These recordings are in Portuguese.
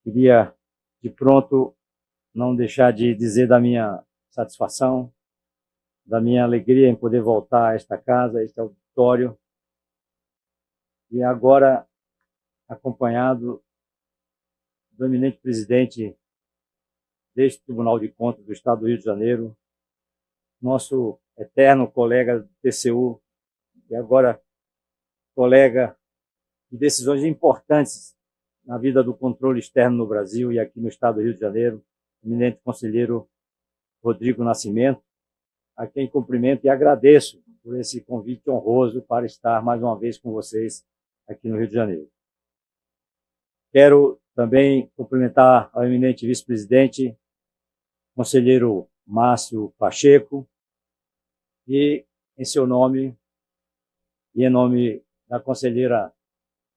Queria, de pronto, não deixar de dizer da minha satisfação, da minha alegria em poder voltar a esta casa, a este auditório, e agora acompanhado do eminente presidente deste Tribunal de Contas do Estado do Rio de Janeiro, nosso eterno colega do TCU, e agora colega de decisões importantes na vida do controle externo no Brasil e aqui no Estado do Rio de Janeiro, eminente conselheiro Rodrigo Nascimento, a quem cumprimento e agradeço por esse convite honroso para estar mais uma vez com vocês aqui no Rio de Janeiro. Quero também cumprimentar ao eminente vice-presidente, conselheiro Márcio Pacheco, e em seu nome e em nome da conselheira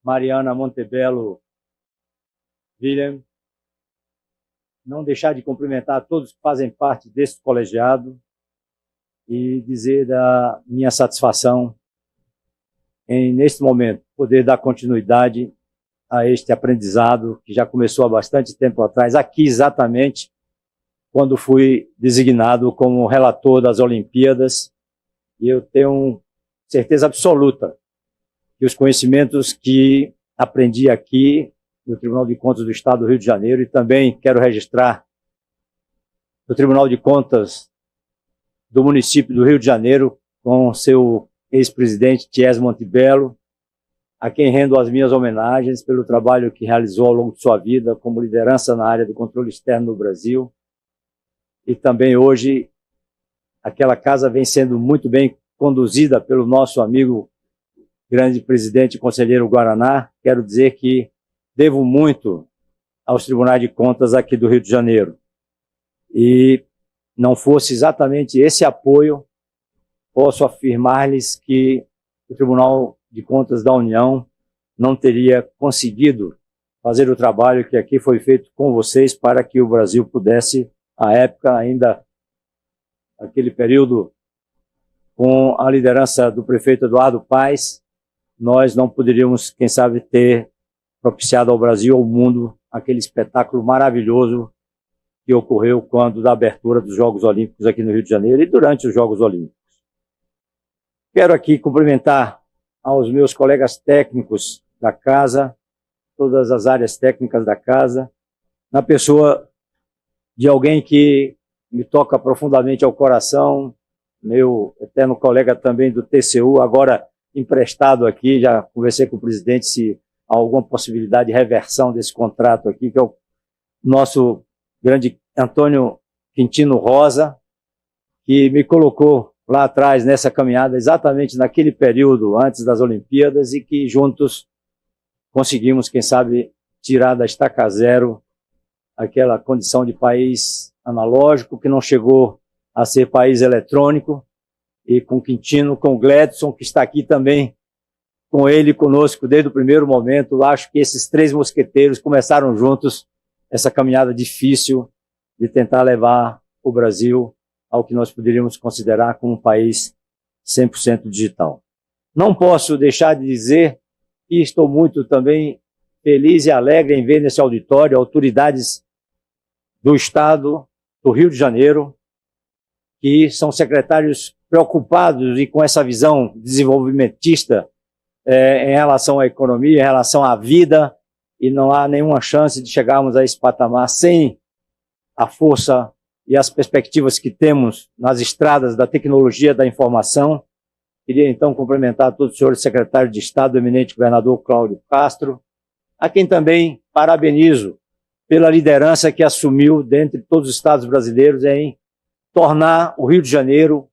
Mariana Montebello William, não deixar de cumprimentar todos que fazem parte deste colegiado e dizer da minha satisfação em, neste momento, poder dar continuidade a este aprendizado que já começou há bastante tempo atrás, aqui exatamente quando fui designado como relator das Olimpíadas, e eu tenho certeza absoluta que os conhecimentos que aprendi aqui no Tribunal de Contas do Estado do Rio de Janeiro, e também quero registrar no Tribunal de Contas do município do Rio de Janeiro, com seu ex-presidente Thies Montebello, a quem rendo as minhas homenagens pelo trabalho que realizou ao longo de sua vida como liderança na área do controle externo no Brasil. E também hoje aquela casa vem sendo muito bem conduzida pelo nosso amigo grande presidente e conselheiro Guaraná. Quero dizer que devo muito aos tribunais de contas aqui do Rio de Janeiro. E não fosse exatamente esse apoio, posso afirmar-lhes que o Tribunal de Contas da União não teria conseguido fazer o trabalho que aqui foi feito com vocês para que o Brasil pudesse, à época, ainda naquele período, com a liderança do prefeito Eduardo Paes, nós não poderíamos, quem sabe, ter propiciado ao Brasil, ao mundo, aquele espetáculo maravilhoso que ocorreu quando da abertura dos Jogos Olímpicos aqui no Rio de Janeiro e durante os Jogos Olímpicos. Quero aqui cumprimentar aos meus colegas técnicos da casa, todas as áreas técnicas da casa, na pessoa de alguém que me toca profundamente ao coração, meu eterno colega também do TCU, agora emprestado aqui, já conversei com o presidente se há alguma possibilidade de reversão desse contrato aqui, que é o nosso grande Antônio Quintino Rosa, que me colocou lá atrás nessa caminhada, exatamente naquele período antes das Olimpíadas, e que juntos conseguimos, quem sabe, tirar da estaca zero aquela condição de país analógico, que não chegou a ser país eletrônico, e com Quintino, com o Gledson, que está aqui também, com ele conosco desde o primeiro momento. Acho que esses três mosqueteiros começaram juntos essa caminhada difícil de tentar levar o Brasil ao que nós poderíamos considerar como um país 100% digital. Não posso deixar de dizer que estou muito também feliz e alegre em ver nesse auditório autoridades do Estado do Rio de Janeiro, que são secretários preocupados e com essa visão desenvolvimentista em relação à economia, em relação à vida, e não há nenhuma chance de chegarmos a esse patamar sem a força e as perspectivas que temos nas estradas da tecnologia da informação. Queria então cumprimentar todos os senhores secretários de Estado, o eminente governador Cláudio Castro, a quem também parabenizo pela liderança que assumiu dentre todos os estados brasileiros em tornar o Rio de Janeiro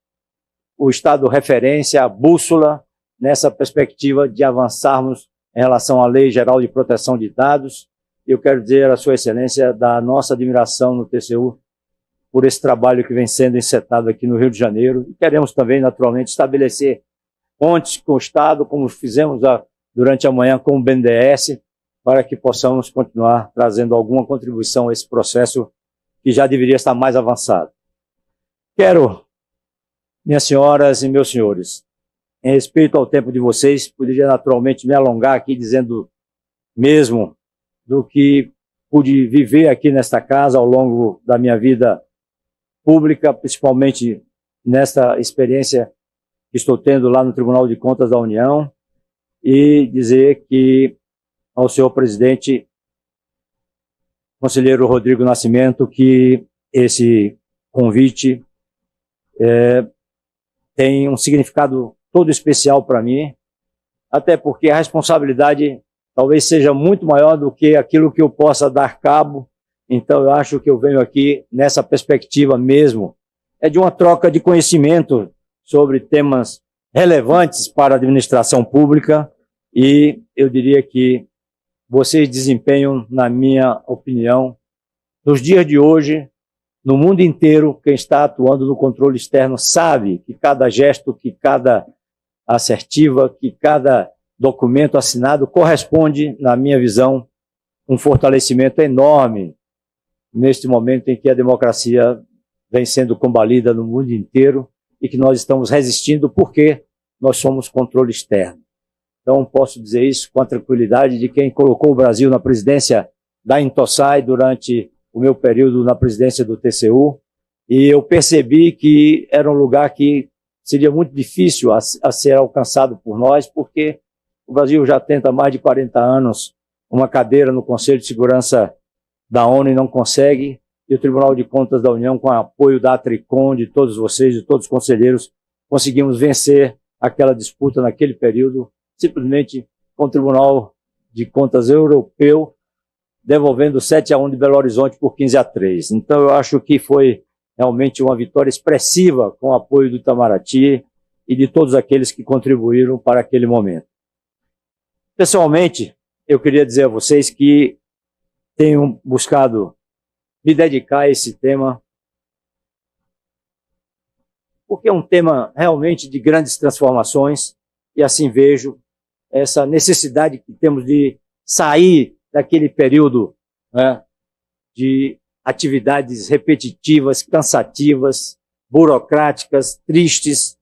o estado referência, a bússola, nessa perspectiva de avançarmos em relação à Lei Geral de Proteção de Dados. Eu quero dizer à Sua Excelência da nossa admiração no TCU por esse trabalho que vem sendo encetado aqui no Rio de Janeiro. E queremos também, naturalmente, estabelecer pontes com o Estado, como fizemos durante a manhã com o BNDES, para que possamos continuar trazendo alguma contribuição a esse processo que já deveria estar mais avançado. Quero, minhas senhoras e meus senhores, em respeito ao tempo de vocês, poderia naturalmente me alongar aqui dizendo mesmo do que pude viver aqui nesta casa ao longo da minha vida pública, principalmente nesta experiência que estou tendo lá no Tribunal de Contas da União, e dizer que ao senhor presidente, conselheiro Rodrigo Nascimento, que esse convite tem um significado todo especial para mim, até porque a responsabilidade talvez seja muito maior do que aquilo que eu possa dar cabo. Então eu acho que eu venho aqui nessa perspectiva mesmo, de uma troca de conhecimento sobre temas relevantes para a administração pública, e eu diria que vocês desempenham, na minha opinião, nos dias de hoje, no mundo inteiro, quem está atuando no controle externo sabe que cada gesto, que cada assertiva, que cada documento assinado corresponde, na minha visão, um fortalecimento enorme neste momento em que a democracia vem sendo combalida no mundo inteiro e que nós estamos resistindo porque nós somos controle externo. Então, posso dizer isso com a tranquilidade de quem colocou o Brasil na presidência da Intosai durante o meu período na presidência do TCU, e eu percebi que era um lugar que seria muito difícil a ser alcançado por nós, porque o Brasil já tenta há mais de 40 anos uma cadeira no Conselho de Segurança da ONU e não consegue, e o Tribunal de Contas da União, com o apoio da Tricom, de todos vocês, de todos os conselheiros, conseguimos vencer aquela disputa naquele período, simplesmente com o Tribunal de Contas Europeu, devolvendo 7-1 de Belo Horizonte por 15-3. Então eu acho que foi realmente uma vitória expressiva com o apoio do Itamaraty e de todos aqueles que contribuíram para aquele momento. Pessoalmente, eu queria dizer a vocês que tenho buscado me dedicar a esse tema, porque é um tema realmente de grandes transformações, e assim vejo essa necessidade que temos de sair daquele período, né, de atividades repetitivas, cansativas, burocráticas, tristes,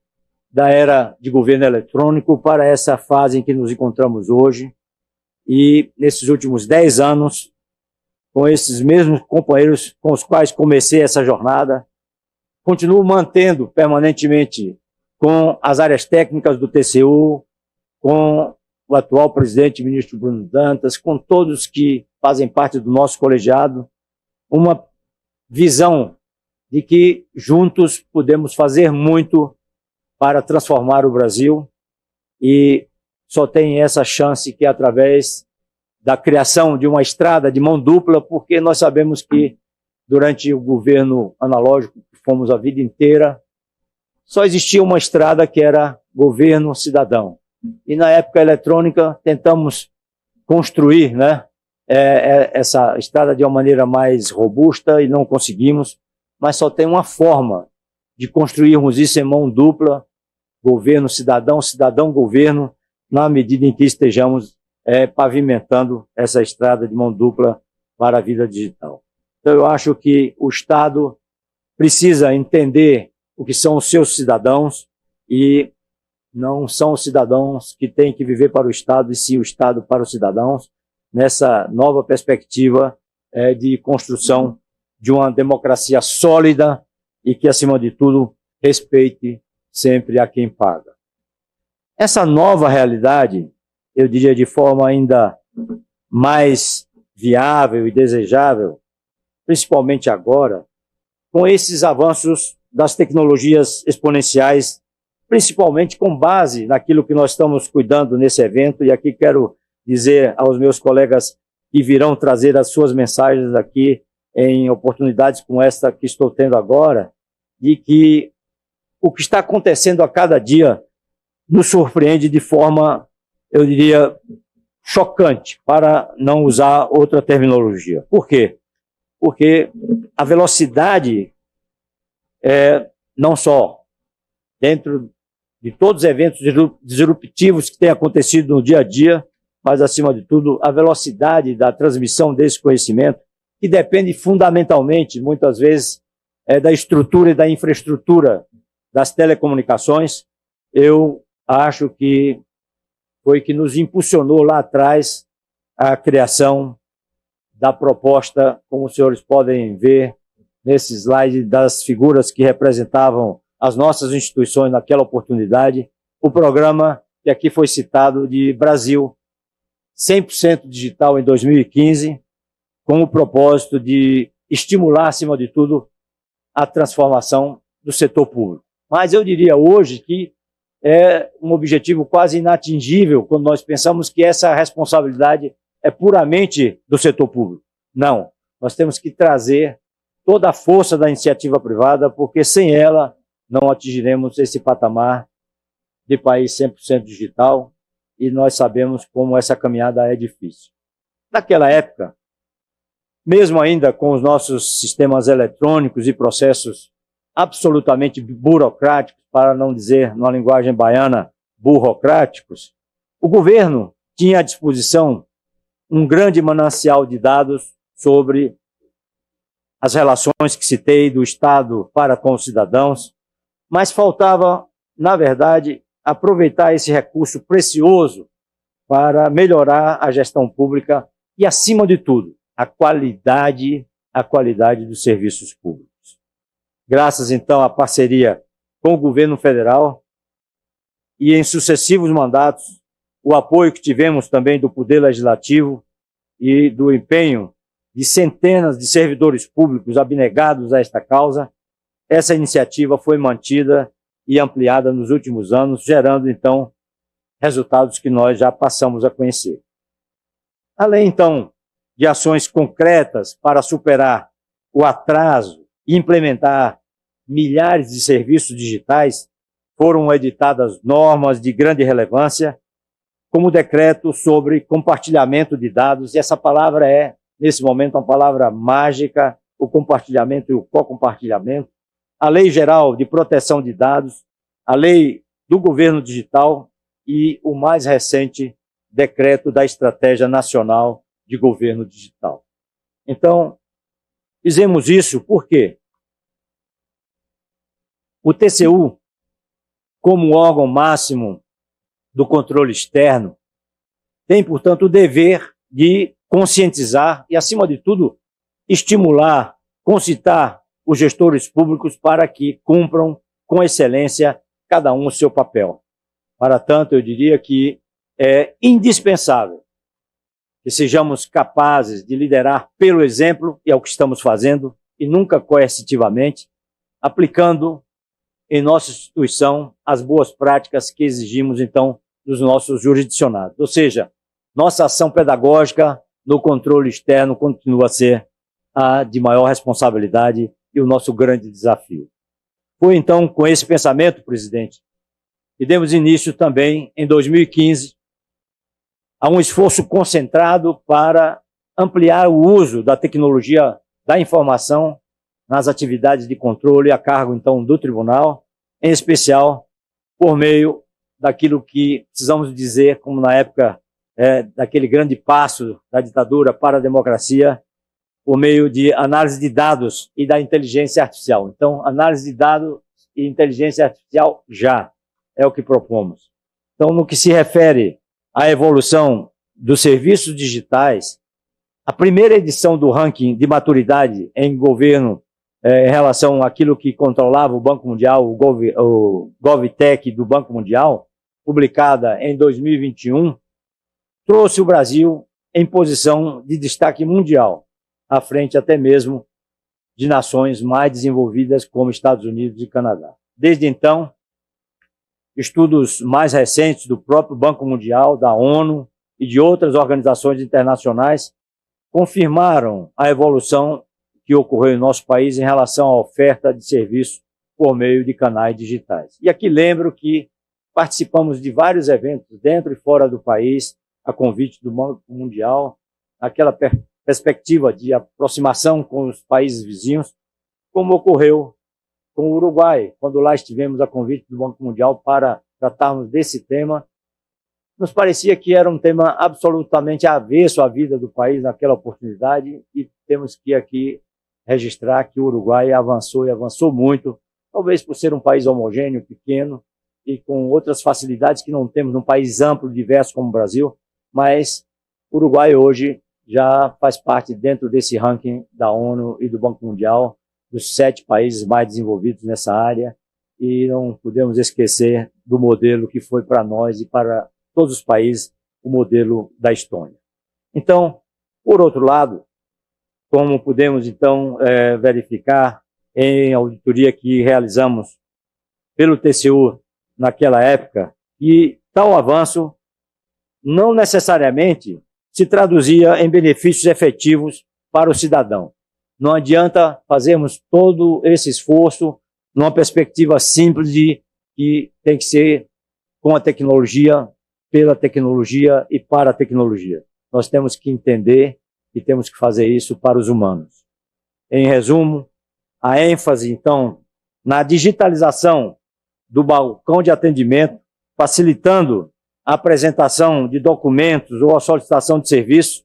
da era de governo eletrônico para essa fase em que nos encontramos hoje. E nesses últimos 10 anos, com esses mesmos companheiros com os quais comecei essa jornada, continuo mantendo permanentemente com as áreas técnicas do TCU, com o atual presidente, ministro Bruno Dantas, com todos que fazem parte do nosso colegiado, uma visão de que juntos podemos fazer muito para transformar o Brasil, e só tem essa chance que é através da criação de uma estrada de mão dupla, porque nós sabemos que durante o governo analógico que fomos a vida inteira, só existia uma estrada que era governo cidadão. E na época eletrônica tentamos construir, né, essa estrada de uma maneira mais robusta e não conseguimos, mas só tem uma forma de construirmos isso em mão dupla, governo cidadão, cidadão governo, na medida em que estejamos pavimentando essa estrada de mão dupla para a vida digital. Então eu acho que o Estado precisa entender o que são os seus cidadãos, e não são os cidadãos que têm que viver para o Estado, e sim o Estado para os cidadãos, nessa nova perspectiva de construção de uma democracia sólida e que, acima de tudo, respeite sempre a quem paga. Essa nova realidade, eu diria de forma ainda mais viável e desejável, principalmente agora, com esses avanços das tecnologias exponenciais, principalmente com base naquilo que nós estamos cuidando nesse evento, e aqui quero dizer aos meus colegas que virão trazer as suas mensagens aqui em oportunidades como esta que estou tendo agora, de que o que está acontecendo a cada dia nos surpreende de forma, eu diria, chocante, para não usar outra terminologia. Por quê? Porque a velocidade, não só dentro de todos os eventos disruptivos que têm acontecido no dia a dia, mas, acima de tudo, a velocidade da transmissão desse conhecimento, que depende fundamentalmente, muitas vezes, da estrutura e da infraestrutura das telecomunicações. Eu acho que foi que nos impulsionou lá atrás a criação da proposta, como os senhores podem ver nesse slide, das figuras que representavam as nossas instituições naquela oportunidade, o programa que aqui foi citado de Brasil 100% digital em 2015, com o propósito de estimular, acima de tudo, a transformação do setor público. Mas eu diria hoje que é um objetivo quase inatingível quando nós pensamos que essa responsabilidade é puramente do setor público. Não, nós temos que trazer toda a força da iniciativa privada, porque sem ela não atingiremos esse patamar de país 100% digital, e nós sabemos como essa caminhada é difícil. Naquela época, mesmo ainda com os nossos sistemas eletrônicos e processos absolutamente burocráticos, para não dizer, numa linguagem baiana, burocráticos, o governo tinha à disposição um grande manancial de dados sobre as relações que citei do Estado para com os cidadãos, mas faltava, na verdade, aproveitar esse recurso precioso para melhorar a gestão pública e, acima de tudo, a qualidade dos serviços públicos. Graças, então, à parceria com o governo federal e em sucessivos mandatos, o apoio que tivemos também do Poder Legislativo e do empenho de centenas de servidores públicos abnegados a esta causa, essa iniciativa foi mantida e ampliada nos últimos anos, gerando, então, resultados que nós já passamos a conhecer. Além, então, de ações concretas para superar o atraso e implementar milhares de serviços digitais, foram editadas normas de grande relevância, como o decreto sobre compartilhamento de dados, e essa palavra é, nesse momento, uma palavra mágica, o compartilhamento e o co-compartilhamento, a Lei Geral de Proteção de Dados, a Lei do Governo Digital e o mais recente Decreto da Estratégia Nacional de Governo Digital. Então, fizemos isso por quê? O TCU, como órgão máximo do controle externo, tem, portanto, o dever de conscientizar e, acima de tudo, estimular, concitar os gestores públicos para que cumpram com excelência cada um o seu papel. Para tanto, eu diria que é indispensável que sejamos capazes de liderar pelo exemplo, e é o que estamos fazendo, e nunca coercitivamente, aplicando em nossa instituição as boas práticas que exigimos, então, dos nossos jurisdicionados. Ou seja, nossa ação pedagógica no controle externo continua a ser a de maior responsabilidade e o nosso grande desafio. Foi, então, com esse pensamento, presidente, que demos início também, em 2015, a um esforço concentrado para ampliar o uso da tecnologia da informação nas atividades de controle a cargo, então, do tribunal, em especial por meio daquilo que precisamos dizer, como na época daquele grande passo da ditadura para a democracia, por meio de análise de dados e da inteligência artificial. Então, análise de dados e inteligência artificial já é o que propomos. Então, no que se refere à evolução dos serviços digitais, a primeira edição do ranking de maturidade em governo em relação àquilo que controlava o Banco Mundial, o GovTech do Banco Mundial, publicada em 2021, trouxe o Brasil em posição de destaque mundial, à frente até mesmo de nações mais desenvolvidas como Estados Unidos e Canadá. Desde então, estudos mais recentes do próprio Banco Mundial, da ONU e de outras organizações internacionais confirmaram a evolução que ocorreu em nosso país em relação à oferta de serviços por meio de canais digitais. E aqui lembro que participamos de vários eventos dentro e fora do país, a convite do Banco Mundial, aquela perspectiva de aproximação com os países vizinhos, como ocorreu com o Uruguai, quando lá estivemos a convite do Banco Mundial para tratarmos desse tema. Nos parecia que era um tema absolutamente avesso à vida do país naquela oportunidade, e temos que aqui registrar que o Uruguai avançou e avançou muito, talvez por ser um país homogêneo, pequeno, e com outras facilidades que não temos num país amplo e diverso como o Brasil, mas o Uruguai hoje já faz parte dentro desse ranking da ONU e do Banco Mundial, dos 7 países mais desenvolvidos nessa área, e não podemos esquecer do modelo que foi para nós e para todos os países, o modelo da Estônia. Então, por outro lado, como podemos então verificar em auditoria que realizamos pelo TCU naquela época, que tal avanço não necessariamente se traduzia em benefícios efetivos para o cidadão. Não adianta fazermos todo esse esforço numa perspectiva simples de que tem que ser com a tecnologia, pela tecnologia e para a tecnologia. Nós temos que entender e temos que fazer isso para os humanos. Em resumo, a ênfase, então, na digitalização do balcão de atendimento, facilitando a apresentação de documentos ou a solicitação de serviço,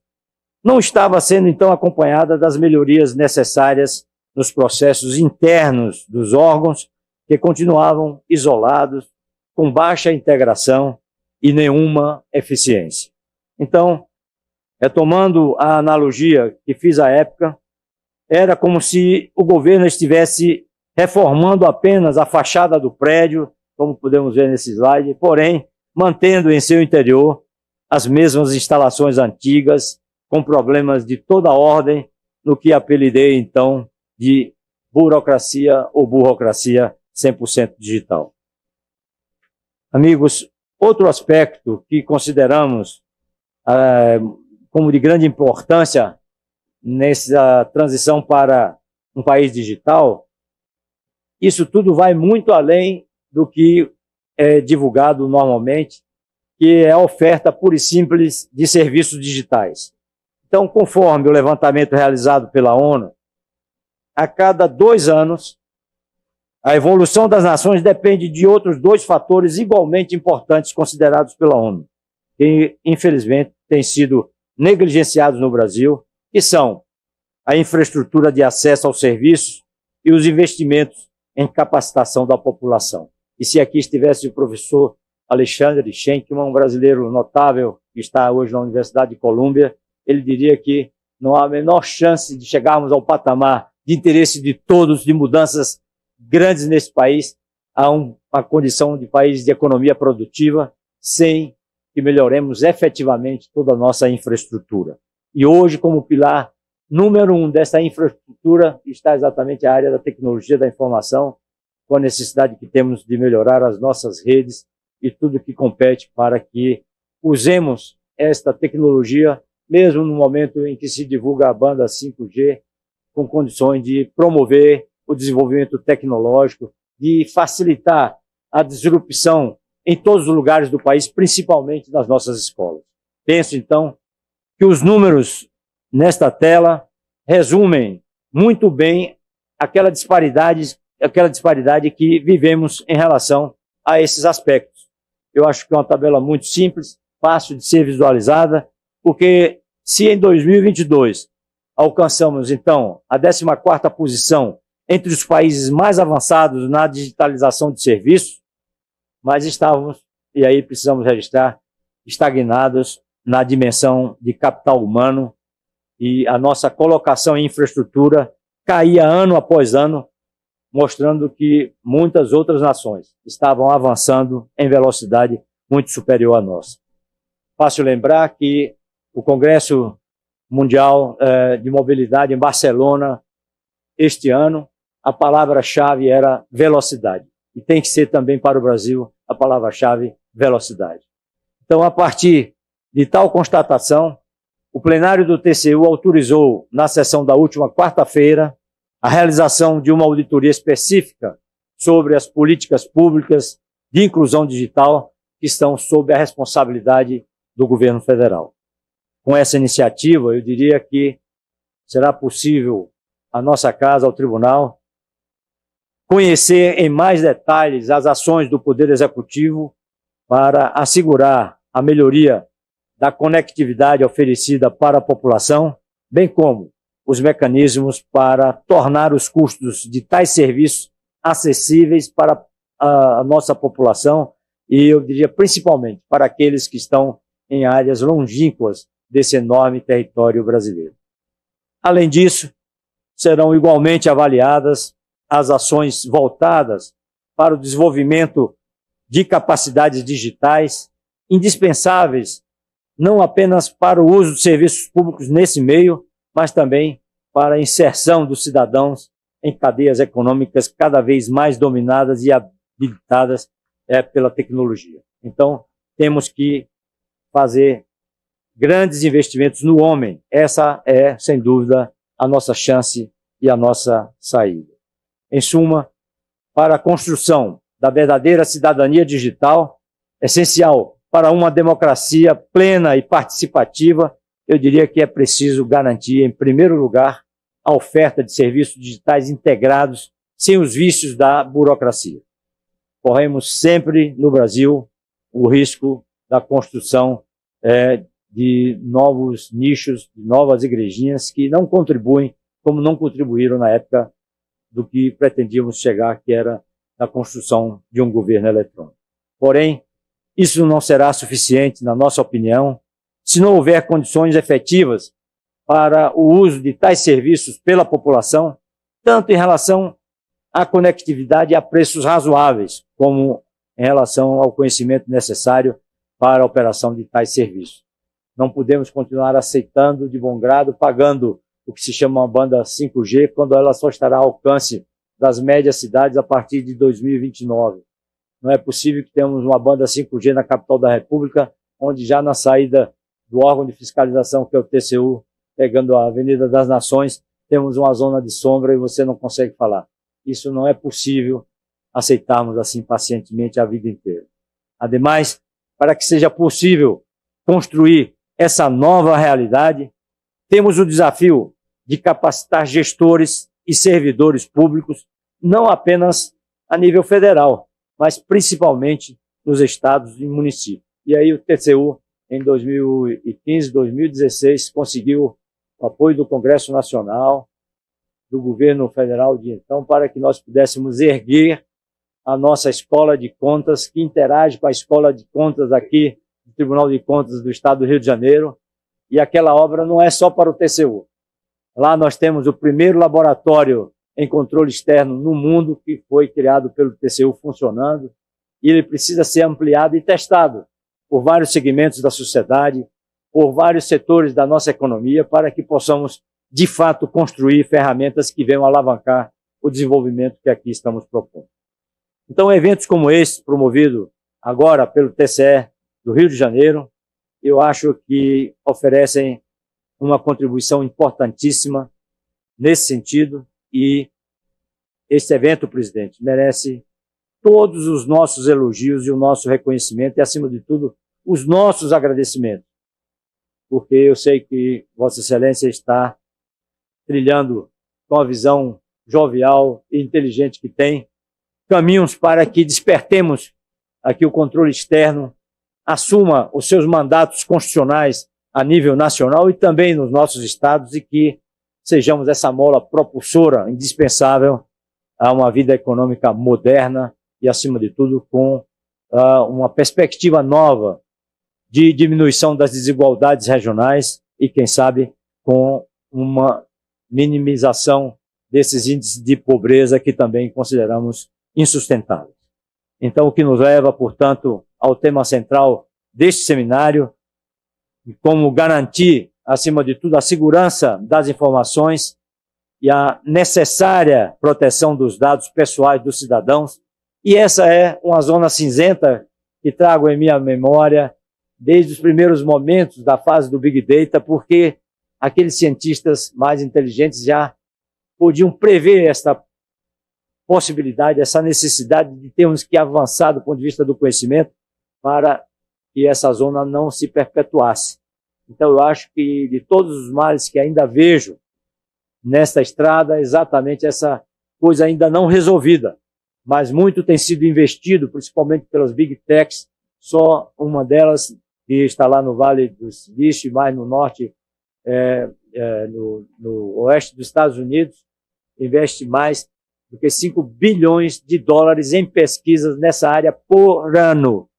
não estava sendo, então, acompanhada das melhorias necessárias nos processos internos dos órgãos, que continuavam isolados, com baixa integração e nenhuma eficiência. Então, retomando a analogia que fiz à época, era como se o governo estivesse reformando apenas a fachada do prédio, como podemos ver nesse slide, porém, mantendo em seu interior as mesmas instalações antigas, com problemas de toda ordem, no que apelidei, então, de burocracia ou burocracia 100% digital. Amigos, outro aspecto que consideramos como de grande importância nessa transição para um país digital, isso tudo vai muito além do que é divulgado normalmente, que é a oferta pura e simples de serviços digitais. Então, conforme o levantamento realizado pela ONU, a cada 2 anos, a evolução das nações depende de outros 2 fatores igualmente importantes considerados pela ONU, que infelizmente têm sido negligenciados no Brasil, que são a infraestrutura de acesso aos serviços e os investimentos em capacitação da população. E se aqui estivesse o professor Alexandre Schenkman, um brasileiro notável que está hoje na Universidade de Colômbia, ele diria que não há a menor chance de chegarmos ao patamar de interesse de todos, de mudanças grandes nesse país, a uma condição de país de economia produtiva, sem que melhoremos efetivamente toda a nossa infraestrutura. E hoje, como pilar número 1 dessa infraestrutura, está exatamente a área da tecnologia da informação, com a necessidade que temos de melhorar as nossas redes e tudo que compete para que usemos esta tecnologia, mesmo no momento em que se divulga a banda 5G, com condições de promover o desenvolvimento tecnológico, de facilitar a disrupção em todos os lugares do país, principalmente nas nossas escolas. Penso, então, que os números nesta tela resumem muito bem aquela disparidade que vivemos em relação a esses aspectos. Eu acho que é uma tabela muito simples, fácil de ser visualizada, porque se em 2022 alcançamos, então, a 14ª posição entre os países mais avançados na digitalização de serviços, mas estávamos, e aí precisamos registrar, estagnados na dimensão de capital humano, e a nossa colocação em infraestrutura caía ano após ano, mostrando que muitas outras nações estavam avançando em velocidade muito superior à nossa. Fácil lembrar que o Congresso Mundial de Mobilidade em Barcelona, este ano, a palavra-chave era velocidade. E tem que ser também para o Brasil a palavra-chave velocidade. Então, a partir de tal constatação, o plenário do TCU autorizou, na sessão da última quarta-feira, a realização de uma auditoria específica sobre as políticas públicas de inclusão digital que estão sob a responsabilidade do governo federal. Com essa iniciativa, eu diria que será possível a nossa casa, ao tribunal, conhecer em mais detalhes as ações do Poder Executivo para assegurar a melhoria da conectividade oferecida para a população, bem como os mecanismos para tornar os custos de tais serviços acessíveis para a nossa população e, eu diria, principalmente para aqueles que estão em áreas longínquas desse enorme território brasileiro. Além disso, serão igualmente avaliadas as ações voltadas para o desenvolvimento de capacidades digitais indispensáveis não apenas para o uso de serviços públicos nesse meio, mas também para a inserção dos cidadãos em cadeias econômicas cada vez mais dominadas e habilitadas pela tecnologia. Então, temos que fazer grandes investimentos no homem. Essa é, sem dúvida, a nossa chance e a nossa saída. Em suma, para a construção da verdadeira cidadania digital, essencial para uma democracia plena e participativa, eu diria que é preciso garantir, em primeiro lugar, a oferta de serviços digitais integrados, sem os vícios da burocracia. Corremos sempre, no Brasil, o risco da construção de novos nichos, de novas igrejinhas que não contribuem, como não contribuíram na época do que pretendíamos chegar, que era a construção de um governo eletrônico. Porém, isso não será suficiente, na nossa opinião, se não houver condições efetivas para o uso de tais serviços pela população, tanto em relação à conectividade a preços razoáveis, como em relação ao conhecimento necessário para a operação de tais serviços. Não podemos continuar aceitando de bom grado, pagando o que se chama uma banda 5G, quando ela só estará ao alcance das médias cidades a partir de 2029. Não é possível que tenhamos uma banda 5G na capital da República, onde já na saída do órgão de fiscalização, que é o TCU, pegando a Avenida das Nações, temos uma zona de sombra e você não consegue falar. Isso não é possível aceitarmos assim pacientemente a vida inteira. Ademais, para que seja possível construir essa nova realidade, temos o desafio de capacitar gestores e servidores públicos, não apenas a nível federal, mas principalmente nos estados e municípios. E aí o TCU, em 2015, 2016, conseguiu o apoio do Congresso Nacional, do governo federal de então, para que nós pudéssemos erguer a nossa escola de contas, que interage com a escola de contas aqui do Tribunal de Contas do Estado do Rio de Janeiro. E aquela obra não é só para o TCU. Lá nós temos o primeiro laboratório em controle externo no mundo, que foi criado pelo TCU funcionando, e ele precisa ser ampliado e testado por vários segmentos da sociedade, por vários setores da nossa economia, para que possamos, de fato, construir ferramentas que venham alavancar o desenvolvimento que aqui estamos propondo. Então, eventos como esse, promovido agora pelo TCE do Rio de Janeiro, eu acho que oferecem uma contribuição importantíssima nesse sentido, e esse evento, presidente, merece todos os nossos elogios e o nosso reconhecimento e, acima de tudo, os nossos agradecimentos, porque eu sei que Vossa Excelência está trilhando, com a visão jovial e inteligente que tem, caminhos para que despertemos aqui o controle externo, assuma os seus mandatos constitucionais a nível nacional e também nos nossos estados, e que sejamos essa mola propulsora indispensável a uma vida econômica moderna e, acima de tudo, com uma perspectiva nova de diminuição das desigualdades regionais e, quem sabe, com uma minimização desses índices de pobreza que também consideramos insustentáveis. Então, o que nos leva, portanto, ao tema central deste seminário, como garantir, acima de tudo, a segurança das informações e a necessária proteção dos dados pessoais dos cidadãos. E essa é uma zona cinzenta que trago em minha memória desde os primeiros momentos da fase do Big Data, porque aqueles cientistas mais inteligentes já podiam prever esta possibilidade, essa necessidade de termos que avançar do ponto de vista do conhecimento para que essa zona não se perpetuasse. Então, eu acho que de todos os males que ainda vejo nesta estrada, exatamente essa coisa ainda não resolvida, mas muito tem sido investido, principalmente pelas Big Techs, só uma delas, que está lá no Vale do Silício, mais no norte, no oeste dos Estados Unidos, investe mais do que 5 bilhões de dólares em pesquisas nessa área por ano.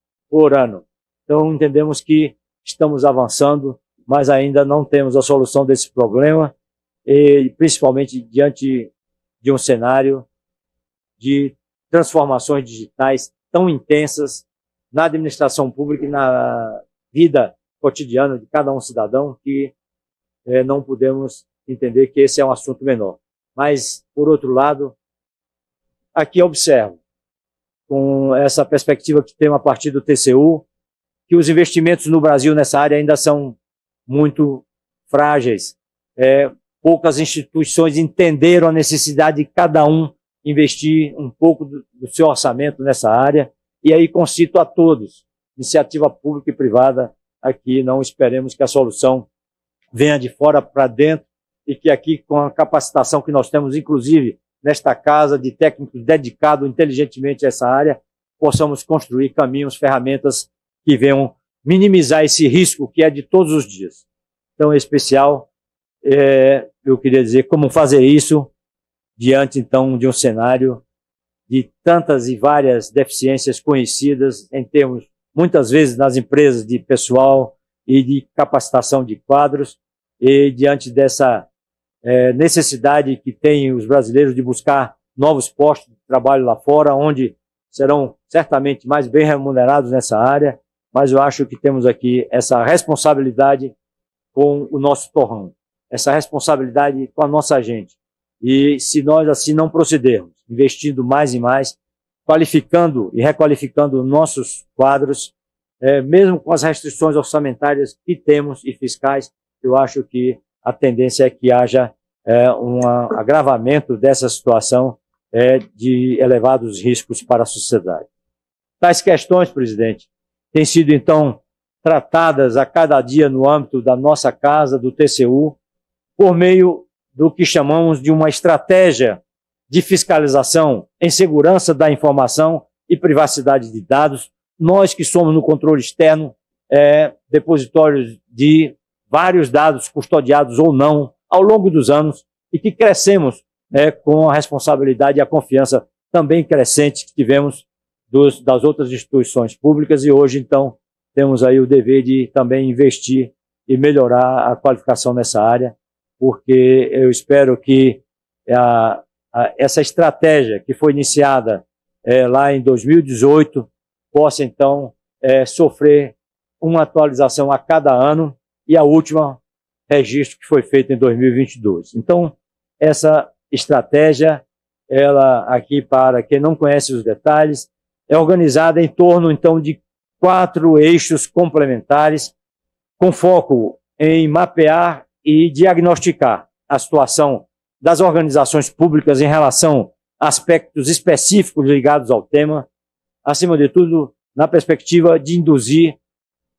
Então, entendemos que estamos avançando, mas ainda não temos a solução desse problema, e principalmente diante de um cenário de transformações digitais tão intensas na administração pública e na vida cotidiana de cada um cidadão, que não podemos entender que esse é um assunto menor. Mas, por outro lado, aqui observo, com essa perspectiva que temos a partir do TCU, que os investimentos no Brasil nessa área ainda são muito frágeis. Poucas instituições entenderam a necessidade de cada um investir um pouco do seu orçamento nessa área, e aí concito a todos, iniciativa pública e privada, aqui não esperemos que a solução venha de fora para dentro, e que aqui, com a capacitação que nós temos, inclusive nesta casa de técnicos dedicados inteligentemente a essa área, possamos construir caminhos, ferramentas que venham minimizar esse risco que é de todos os dias. Então, em especial, eu queria dizer como fazer isso diante, então, de um cenário de tantas e várias deficiências conhecidas em termos, muitas vezes, nas empresas de pessoal e de capacitação de quadros, e diante dessa necessidade que têm os brasileiros de buscar novos postos de trabalho lá fora, onde serão certamente mais bem remunerados nessa área, mas eu acho que temos aqui essa responsabilidade com o nosso torrão, essa responsabilidade com a nossa gente. E se nós assim não procedermos, investindo mais e mais, qualificando e requalificando nossos quadros, mesmo com as restrições orçamentárias que temos e fiscais, eu acho que a tendência é que haja um agravamento dessa situação de elevados riscos para a sociedade. Tais questões, presidente, têm sido, então, tratadas a cada dia no âmbito da nossa casa, do TCU, por meio do que chamamos de uma estratégia de fiscalização em segurança da informação e privacidade de dados. Nós que somos no controle externo, depositórios de vários dados custodiados ou não ao longo dos anos, e que crescemos com a responsabilidade e a confiança também crescente que tivemos das outras instituições públicas, e hoje, então, temos aí o dever de também investir e melhorar a qualificação nessa área, porque eu espero que essa estratégia que foi iniciada lá em 2018 possa, então, sofrer uma atualização a cada ano, e a última registro que foi feito em 2022. Então, essa estratégia, ela aqui, para quem não conhece os detalhes, é organizada em torno, então, de 4 eixos complementares, com foco em mapear e diagnosticar a situação das organizações públicas em relação a aspectos específicos ligados ao tema, acima de tudo, na perspectiva de induzir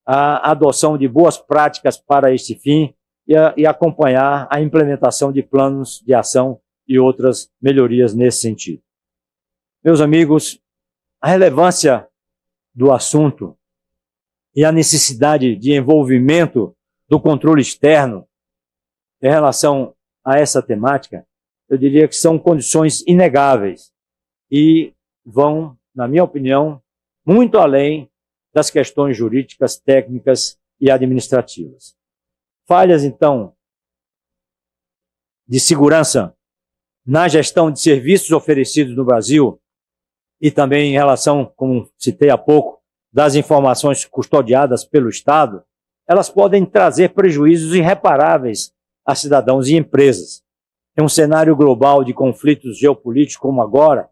a adoção de boas práticas para este fim e acompanhar a implementação de planos de ação e outras melhorias nesse sentido. Meus amigos, a relevância do assunto e a necessidade de envolvimento do controle externo em relação a essa temática, eu diria que são condições inegáveis e vão, na minha opinião, muito além das questões jurídicas, técnicas e administrativas. Falhas, então, de segurança na gestão de serviços oferecidos no Brasil e também em relação, como citei há pouco, das informações custodiadas pelo Estado, elas podem trazer prejuízos irreparáveis a cidadãos e empresas. Em um cenário global de conflitos geopolíticos como agora,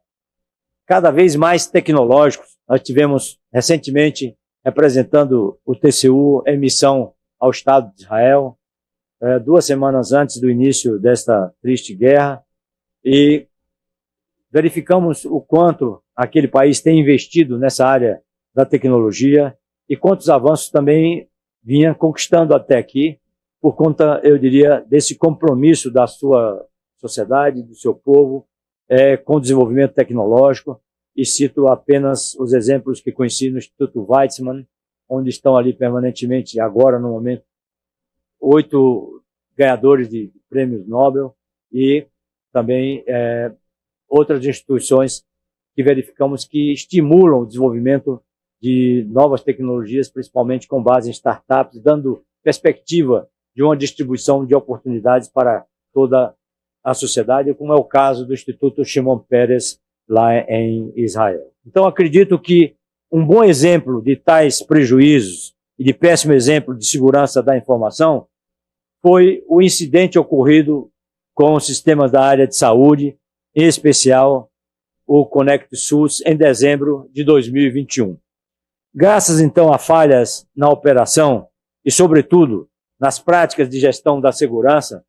cada vez mais tecnológicos. Nós tivemos recentemente, representando o TCU, em missão ao Estado de Israel, 2 semanas antes do início desta triste guerra, e verificamos o quanto aquele país tem investido nessa área da tecnologia e quantos avanços também vinha conquistando até aqui, por conta, eu diria, desse compromisso da sua sociedade, do seu povo, com o desenvolvimento tecnológico. E cito apenas os exemplos que conheci no Instituto Weizmann, onde estão ali permanentemente, agora no momento, 8 ganhadores de prêmios Nobel, e também outras instituições que verificamos que estimulam o desenvolvimento de novas tecnologias, principalmente com base em startups, dando perspectiva de uma distribuição de oportunidades para toda a sociedade, como é o caso do Instituto Shimon Peres, lá em Israel. Então, acredito que um bom exemplo de tais prejuízos e de péssimo exemplo de segurança da informação foi o incidente ocorrido com os sistemas da área de saúde, em especial o Conect SUS, em dezembro de 2021. Graças, então, a falhas na operação e, sobretudo, nas práticas de gestão da segurança,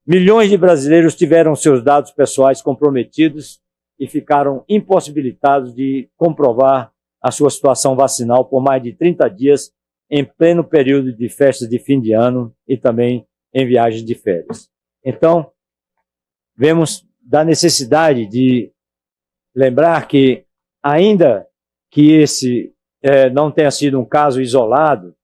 milhões de brasileiros tiveram seus dados pessoais comprometidos e ficaram impossibilitados de comprovar a sua situação vacinal por mais de 30 dias em pleno período de festas de fim de ano e também em viagens de férias. Então, vemos da necessidade de lembrar que, ainda que esse não tenha sido um caso isolado,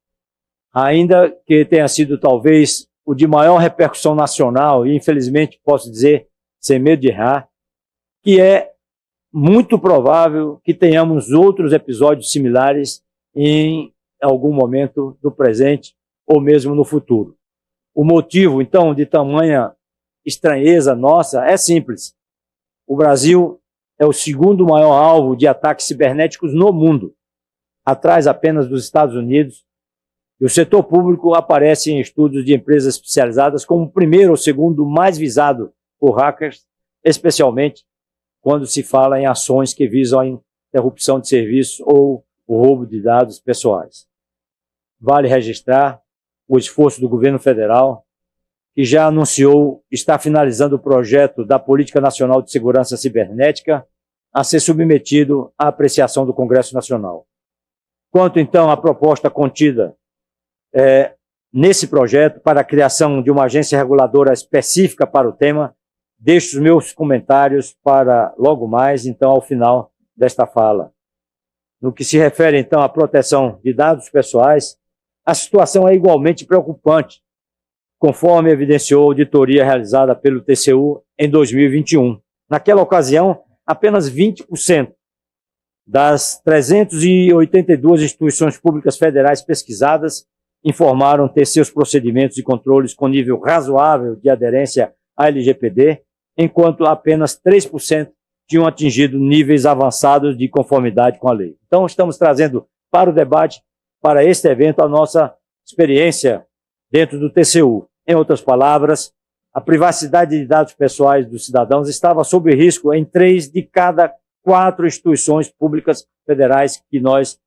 ainda que tenha sido talvez o de maior repercussão nacional, e infelizmente posso dizer, sem medo de errar, que é muito provável que tenhamos outros episódios similares em algum momento do presente ou mesmo no futuro. O motivo, então, de tamanha estranheza nossa é simples. O Brasil é o segundo maior alvo de ataques cibernéticos no mundo, atrás apenas dos Estados Unidos, e o setor público aparece em estudos de empresas especializadas como o primeiro ou segundo mais visado por hackers, especialmente quando se fala em ações que visam a interrupção de serviços ou o roubo de dados pessoais. Vale registrar o esforço do governo federal, que já anunciou estar finalizando o projeto da Política Nacional de Segurança Cibernética a ser submetido à apreciação do Congresso Nacional. Quanto, então, à proposta contida nesse projeto para a criação de uma agência reguladora específica para o tema, deixo os meus comentários para logo mais, então, ao final desta fala. No que se refere, então, à proteção de dados pessoais, a situação é igualmente preocupante, conforme evidenciou a auditoria realizada pelo TCU em 2021. Naquela ocasião, apenas 20% das 382 instituições públicas federais pesquisadas informaram ter seus procedimentos e controles com nível razoável de aderência à LGPD, enquanto apenas 3% tinham atingido níveis avançados de conformidade com a lei. Então, estamos trazendo para o debate, para este evento, a nossa experiência dentro do TCU. Em outras palavras, a privacidade de dados pessoais dos cidadãos estava sob risco em 3 de cada 4 instituições públicas federais que nós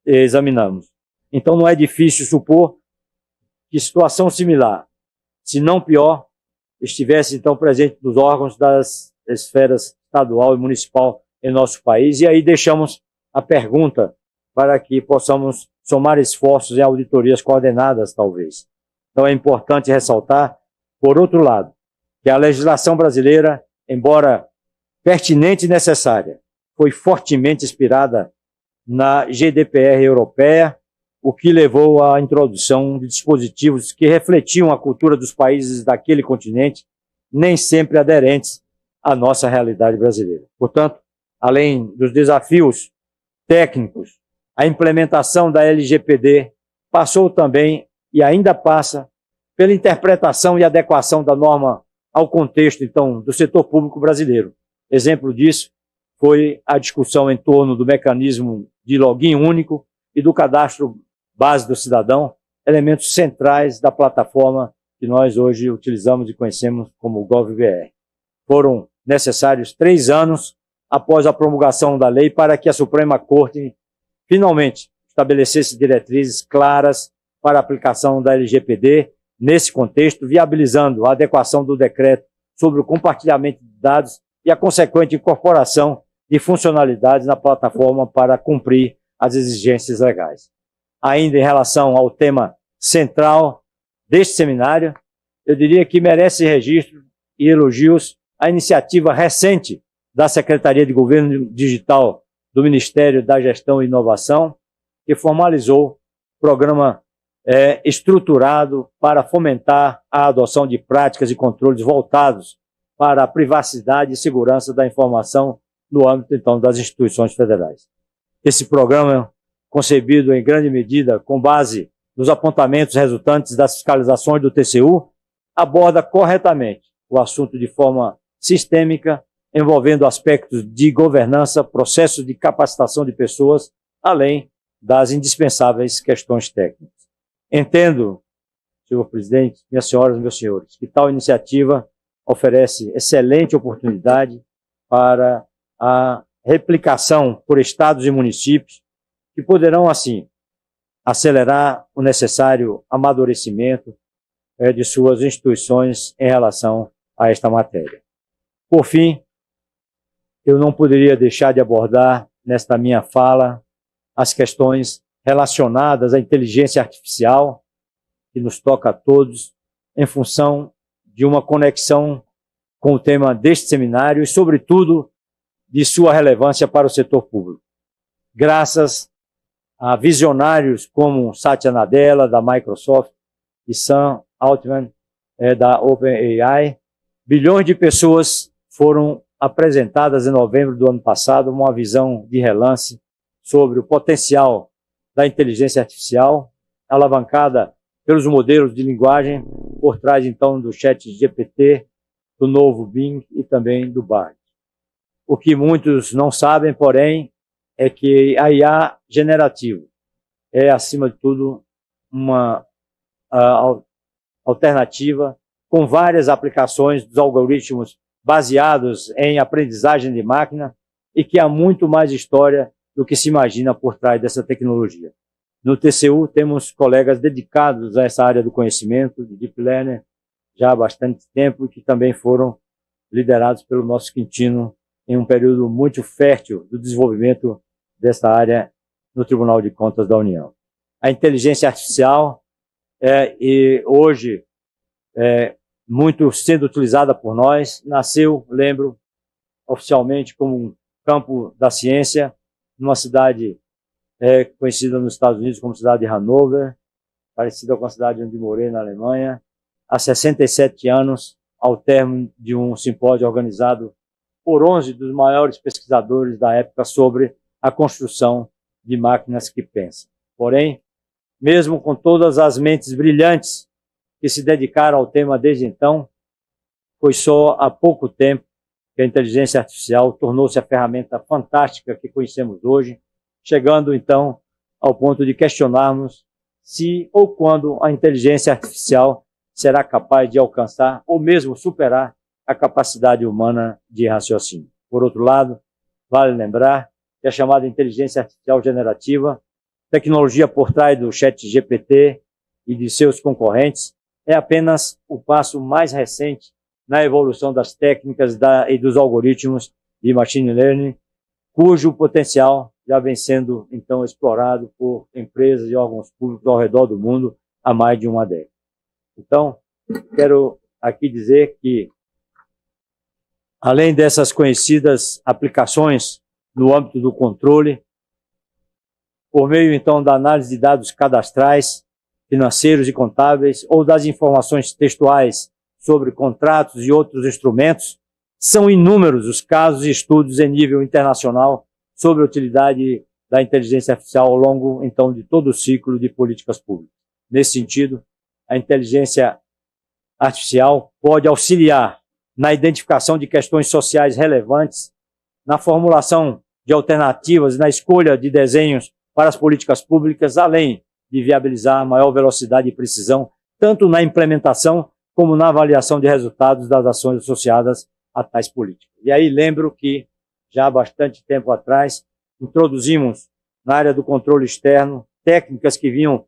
examinamos. Então, não é difícil supor que situação similar, se não pior, estivesse, então, presente nos órgãos das esferas estadual e municipal em nosso país. E aí deixamos a pergunta para que possamos somar esforços em auditorias coordenadas, talvez. Então, é importante ressaltar, por outro lado, que a legislação brasileira, embora pertinente e necessária, foi fortemente inspirada na GDPR europeia, o que levou à introdução de dispositivos que refletiam a cultura dos países daquele continente, nem sempre aderentes à nossa realidade brasileira. Portanto, além dos desafios técnicos, a implementação da LGPD passou também e ainda passa pela interpretação e adequação da norma ao contexto, então, do setor público brasileiro. Exemplo disso foi a discussão em torno do mecanismo de login único e do cadastro base do cidadão, elementos centrais da plataforma que nós hoje utilizamos e conhecemos como GovBR. Foram necessários 3 anos após a promulgação da lei para que a Suprema Corte finalmente estabelecesse diretrizes claras para a aplicação da LGPD nesse contexto, viabilizando a adequação do decreto sobre o compartilhamento de dados e a consequente incorporação de funcionalidades na plataforma para cumprir as exigências legais. Ainda em relação ao tema central deste seminário, eu diria que merece registro e elogios a iniciativa recente da Secretaria de Governo Digital do Ministério da Gestão e Inovação, que formalizou o programa estruturado para fomentar a adoção de práticas e controles voltados para a privacidade e segurança da informação no âmbito, então, das instituições federais. Esse programa, concebido em grande medida com base dos apontamentos resultantes das fiscalizações do TCU, aborda corretamente o assunto de forma sistêmica, envolvendo aspectos de governança, processos de capacitação de pessoas, além das indispensáveis questões técnicas. Entendo, senhor presidente, minhas senhoras e meus senhores, que tal iniciativa oferece excelente oportunidade para a replicação por estados e municípios, que poderão, assim, acelerar o necessário amadurecimento de suas instituições em relação a esta matéria. Por fim, eu não poderia deixar de abordar nesta minha fala as questões relacionadas à inteligência artificial, que nos toca a todos, em função de uma conexão com o tema deste seminário e, sobretudo, de sua relevância para o setor público. Graças a visionários como Satya Nadella, da Microsoft, e Sam Altman, da OpenAI, bilhões de pessoas foram apresentadas em novembro do ano passado uma visão de relance sobre o potencial da inteligência artificial, alavancada pelos modelos de linguagem por trás, então, do ChatGPT, do novo Bing e também do Bard. O que muitos não sabem, porém, é que a IA generativa é, acima de tudo, uma alternativa com várias aplicações dos algoritmos baseados em aprendizagem de máquina e que há muito mais história do que se imagina por trás dessa tecnologia. No TCU temos colegas dedicados a essa área do conhecimento, de Deep Learning, já há bastante tempo, e que também foram liderados pelo nosso Quintino em um período muito fértil do desenvolvimento dessa área no Tribunal de Contas da União. A inteligência artificial e hoje muito sendo utilizada por nós, nasceu, lembro, oficialmente como um campo da ciência, numa cidade conhecida nos Estados Unidos como cidade de Hanover, parecida com a cidade onde morei, na Alemanha, há 67 anos, ao término de um simpósio organizado por 11 dos maiores pesquisadores da época sobre a construção de máquinas que pensam. Porém, mesmo com todas as mentes brilhantes que se dedicaram ao tema desde então, foi só há pouco tempo que a inteligência artificial tornou-se a ferramenta fantástica que conhecemos hoje, chegando então ao ponto de questionarmos se ou quando a inteligência artificial será capaz de alcançar ou mesmo superar a capacidade humana de raciocínio. Por outro lado, vale lembrar que a chamada inteligência artificial generativa, tecnologia por trás do ChatGPT e de seus concorrentes, é apenas o passo mais recente na evolução das técnicas e dos algoritmos de machine learning, cujo potencial já vem sendo, então, explorado por empresas e órgãos públicos ao redor do mundo há mais de uma década. Então, quero aqui dizer que, além dessas conhecidas aplicações no âmbito do controle, por meio, então, da análise de dados cadastrais, financeiros e contábeis, ou das informações textuais sobre contratos e outros instrumentos, são inúmeros os casos e estudos em nível internacional sobre a utilidade da inteligência artificial ao longo, então, de todo o ciclo de políticas públicas. Nesse sentido, a inteligência artificial pode auxiliar na identificação de questões sociais relevantes, na formulação de alternativas e na escolha de desenhos para as políticas públicas, além de viabilizar maior velocidade e precisão, tanto na implementação como na avaliação de resultados das ações associadas a tais políticas. E aí lembro que, já há bastante tempo atrás, introduzimos na área do controle externo técnicas que vinham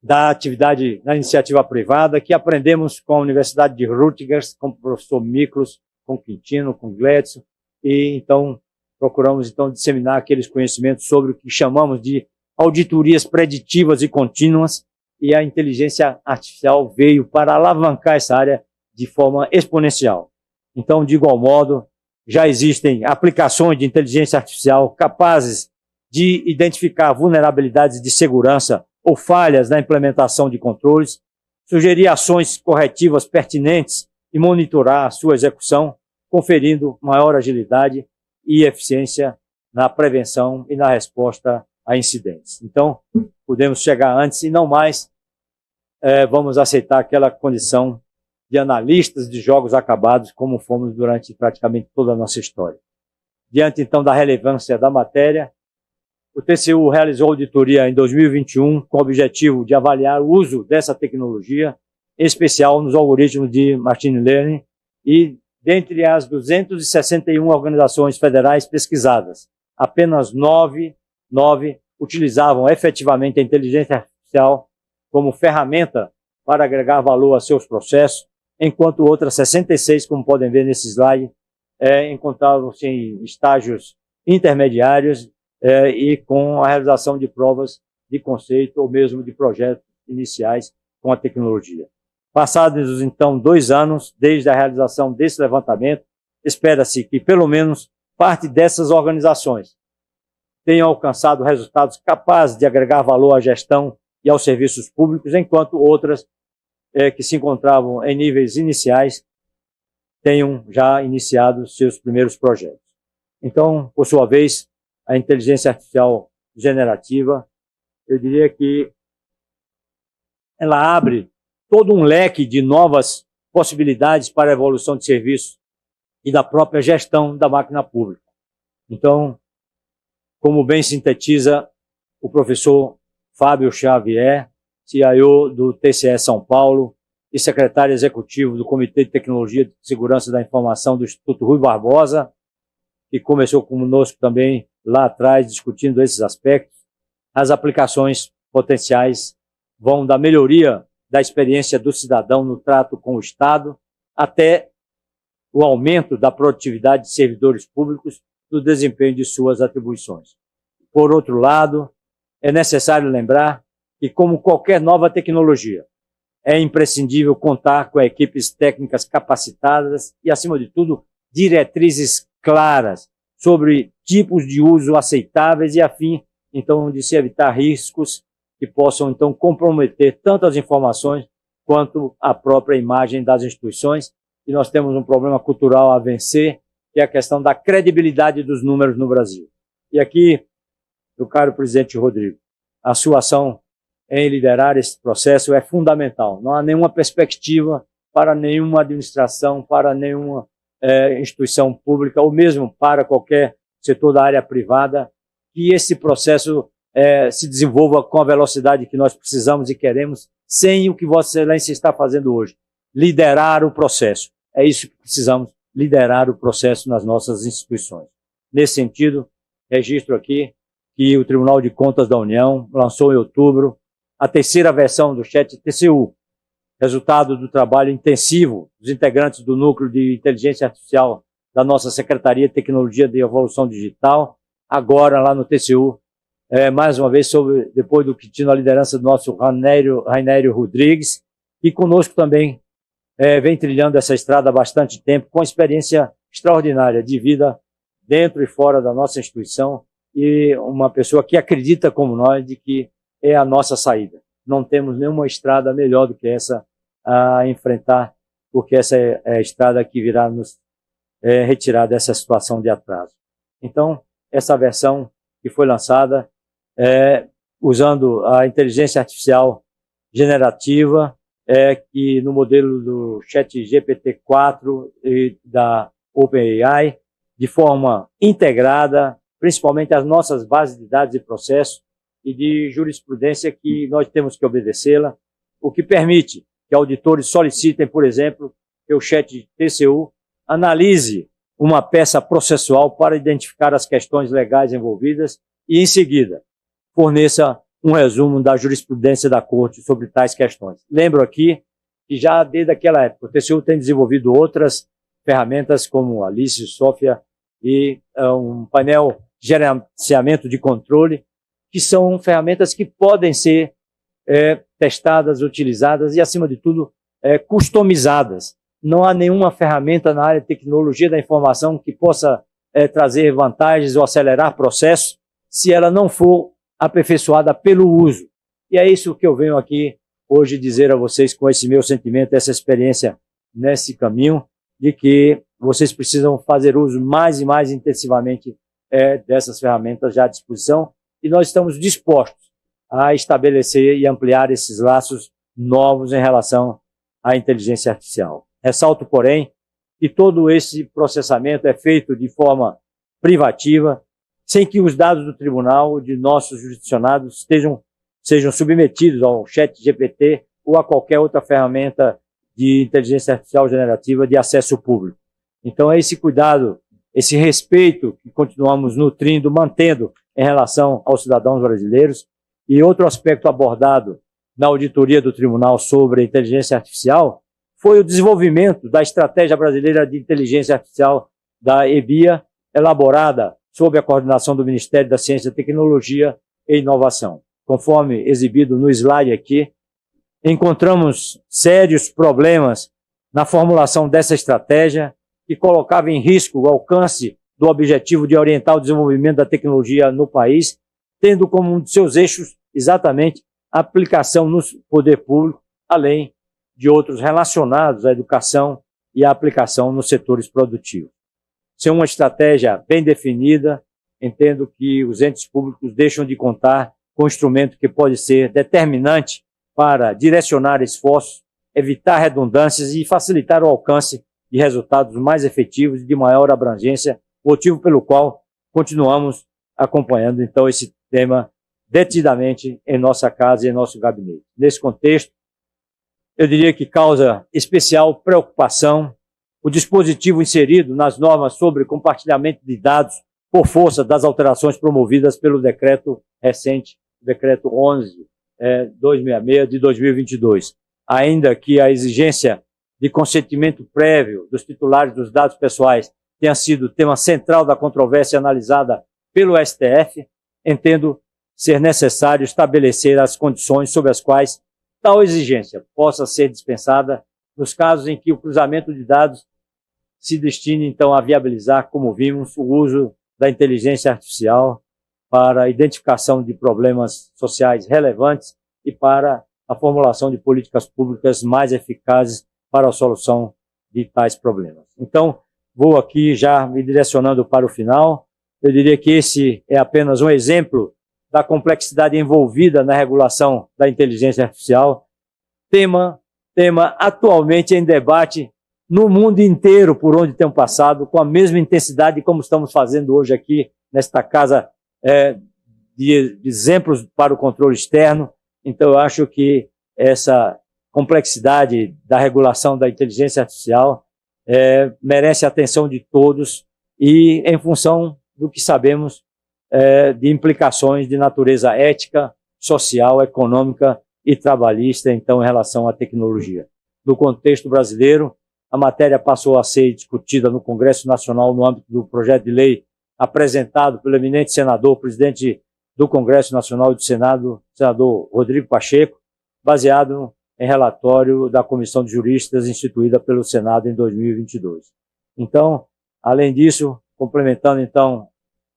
da atividade na iniciativa privada, que aprendemos com a Universidade de Rutgers, com o professor Miklos, com o Quintino, com o Gledson, e então procuramos então disseminar aqueles conhecimentos sobre o que chamamos de auditorias preditivas e contínuas, e a inteligência artificial veio para alavancar essa área de forma exponencial. Então, de igual modo, já existem aplicações de inteligência artificial capazes de identificar vulnerabilidades de segurança ou falhas na implementação de controles, sugerir ações corretivas pertinentes e monitorar a sua execução, conferindo maior agilidade e eficiência na prevenção e na resposta a incidentes. Então, podemos chegar antes e não mais vamos aceitar aquela condição de analistas de jogos acabados, como fomos durante praticamente toda a nossa história. Diante, então, da relevância da matéria, o TCU realizou auditoria em 2021 com o objetivo de avaliar o uso dessa tecnologia, em especial nos algoritmos de machine learning, e dentre as 261 organizações federais pesquisadas, apenas 9 utilizavam efetivamente a inteligência artificial como ferramenta para agregar valor a seus processos, enquanto outras 66, como podem ver nesse slide, encontravam-se em estágios intermediários e com a realização de provas de conceito ou mesmo de projetos iniciais com a tecnologia. Passados, então, 2 anos desde a realização desse levantamento, espera-se que, pelo menos, parte dessas organizações tenham alcançado resultados capazes de agregar valor à gestão e aos serviços públicos, enquanto outras que se encontravam em níveis iniciais tenham já iniciado seus primeiros projetos. Então, por sua vez, a inteligência artificial generativa, eu diria que ela abre todo um leque de novas possibilidades para a evolução de serviços e da própria gestão da máquina pública. Então, como bem sintetiza o professor Fábio Xavier, CIO do TCE São Paulo e secretário executivo do Comitê de Tecnologia de Segurança da Informação do Instituto Rui Barbosa, que começou conosco também lá atrás discutindo esses aspectos, as aplicações potenciais vão da melhoria da experiência do cidadão no trato com o Estado até o aumento da produtividade de servidores públicos do desempenho de suas atribuições. Por outro lado, é necessário lembrar que, como qualquer nova tecnologia, é imprescindível contar com equipes técnicas capacitadas e, acima de tudo, diretrizes claras sobre tipos de uso aceitáveis e a fim, então, de se evitar riscos que possam, então, comprometer tanto as informações quanto a própria imagem das instituições. E nós temos um problema cultural a vencer, que é a questão da credibilidade dos números no Brasil. E aqui, meu caro presidente Rodrigo, a sua ação em liderar esse processo é fundamental. Não há nenhuma perspectiva para nenhuma administração, para nenhuma instituição pública, ou mesmo para qualquer setor da área privada, que esse processo se desenvolva com a velocidade que nós precisamos e queremos, sem o que Vossa Excelência está fazendo hoje. Liderar o processo. É isso que precisamos, liderar o processo nas nossas instituições. Nesse sentido, registro aqui que o Tribunal de Contas da União lançou em outubro a 3ª versão do Chat TCU, resultado do trabalho intensivo dos integrantes do Núcleo de Inteligência Artificial da nossa Secretaria de Tecnologia de Evolução Digital, agora lá no TCU, mais uma vez, depois do que tinha a liderança do nosso Rainério Rodrigues, e conosco também vem trilhando essa estrada há bastante tempo, com experiência extraordinária de vida dentro e fora da nossa instituição, e uma pessoa que acredita como nós de que é a nossa saída. Não temos nenhuma estrada melhor do que essa a enfrentar, porque essa é a estrada que virá nos retirar dessa situação de atraso. Então, essa versão que foi lançada, usando a inteligência artificial generativa, que no modelo do ChatGPT-4 e da OpenAI, de forma integrada, principalmente as nossas bases de dados e processos, e de jurisprudência que nós temos que obedecê-la, o que permite que auditores solicitem, por exemplo, que o Chat TCU analise uma peça processual para identificar as questões legais envolvidas e, em seguida, forneça um resumo da jurisprudência da Corte sobre tais questões. Lembro aqui que já desde aquela época o TCU tem desenvolvido outras ferramentas como Alice, Sofia e um painel de gerenciamento de controle, que são ferramentas que podem ser testadas, utilizadas e, acima de tudo, customizadas. Não há nenhuma ferramenta na área de tecnologia da informação que possa trazer vantagens ou acelerar processos se ela não for aperfeiçoada pelo uso. E é isso que eu venho aqui hoje dizer a vocês com esse meu sentimento, essa experiência nesse caminho, de que vocês precisam fazer uso mais e mais intensivamente dessas ferramentas já à disposição, e nós estamos dispostos a estabelecer e ampliar esses laços novos em relação à inteligência artificial. Ressalto, porém, que todo esse processamento é feito de forma privativa, sem que os dados do tribunal, de nossos jurisdicionados, sejam submetidos ao ChatGPT ou a qualquer outra ferramenta de inteligência artificial generativa de acesso público. Então, é esse cuidado, esse respeito que continuamos nutrindo, mantendo em relação aos cidadãos brasileiros. E outro aspecto abordado na auditoria do tribunal sobre a inteligência artificial foi o desenvolvimento da Estratégia Brasileira de Inteligência Artificial da EBIA, elaborada sob a coordenação do Ministério da Ciência, Tecnologia e Inovação. Conforme exibido no slide aqui, encontramos sérios problemas na formulação dessa estratégia, que colocava em risco o alcance do objetivo de orientar o desenvolvimento da tecnologia no país, tendo como um de seus eixos exatamente a aplicação no poder público, além de outros relacionados à educação e à aplicação nos setores produtivos. Sem uma estratégia bem definida, entendo que os entes públicos deixam de contar com um instrumento que pode ser determinante para direcionar esforços, evitar redundâncias e facilitar o alcance de resultados mais efetivos e de maior abrangência, motivo pelo qual continuamos acompanhando, então, esse tema detidamente em nossa casa e em nosso gabinete. Nesse contexto, eu diria que causa especial preocupação o dispositivo inserido nas normas sobre compartilhamento de dados por força das alterações promovidas pelo decreto recente, decreto 11.266 de 2022. Ainda que a exigência de consentimento prévio dos titulares dos dados pessoais tenha sido tema central da controvérsia analisada pelo STF, entendo ser necessário estabelecer as condições sob as quais tal exigência possa ser dispensada nos casos em que o cruzamento de dados se destine, então, a viabilizar, como vimos, o uso da inteligência artificial para a identificação de problemas sociais relevantes e para a formulação de políticas públicas mais eficazes para a solução de tais problemas. Então, vou aqui já me direcionando para o final. Eu diria que esse é apenas um exemplo da complexidade envolvida na regulação da inteligência artificial, tema atualmente em debate no mundo inteiro por onde tem passado, com a mesma intensidade como estamos fazendo hoje aqui nesta casa de exemplos para o controle externo. Então, eu acho que essa complexidade da regulação da inteligência artificial merece a atenção de todos e em função do que sabemos de implicações de natureza ética, social, econômica e trabalhista, então, em relação à tecnologia. No contexto brasileiro, a matéria passou a ser discutida no Congresso Nacional no âmbito do projeto de lei apresentado pelo eminente senador, presidente do Congresso Nacional e do Senado, senador Rodrigo Pacheco, baseado em relatório da Comissão de Juristas instituída pelo Senado em 2022. Então, além disso, complementando então